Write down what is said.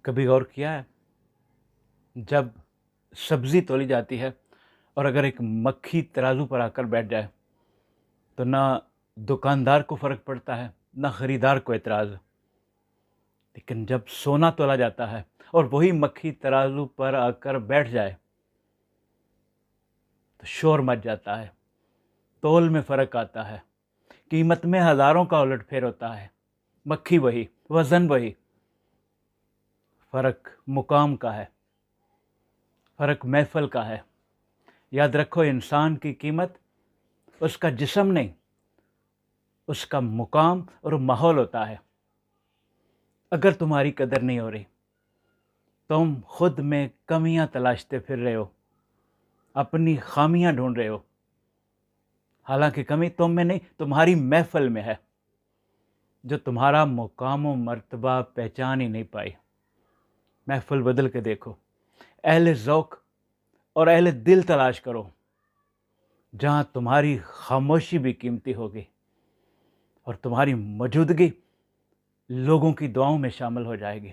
کبھی غور کیا ہے جب سبزی تولی جاتی ہے اور اگر ایک مکھی ترازو پر آ کر بیٹھ جائے تو نہ دکاندار کو فرق پڑتا ہے نہ خریدار کو اعتراض، لیکن جب سونا تولا جاتا ہے اور وہی مکھی ترازو پر آ کر بیٹھ جائے تو شور مچ جاتا ہے، تول میں فرق آتا ہے، قیمت میں ہزاروں کا الٹ پھیر ہوتا ہے، مکھی وہی، وزن وہی، فرق مقام کا ہے، فرق محفل کا ہے۔ یاد رکھو، انسان کی قیمت اس کا جسم نہیں، اس کا مقام اور ماحول ہوتا ہے۔ اگر تمہاری قدر نہیں ہو رہی، تم خود میں کمیاں تلاشتے پھر رہے ہو، اپنی خامیاں ڈھونڈ رہے ہو، حالانکہ کمی تم میں نہیں، تمہاری محفل میں ہے، جو تمہارا مقام و مرتبہ پہچان ہی نہیں پائی۔ محفل بدل کے دیکھو، اہل ذوق اور اہل دل تلاش کرو، جہاں تمہاری خاموشی بھی قیمتی ہوگی اور تمہاری موجودگی لوگوں کی دعاؤں میں شامل ہو جائے گی۔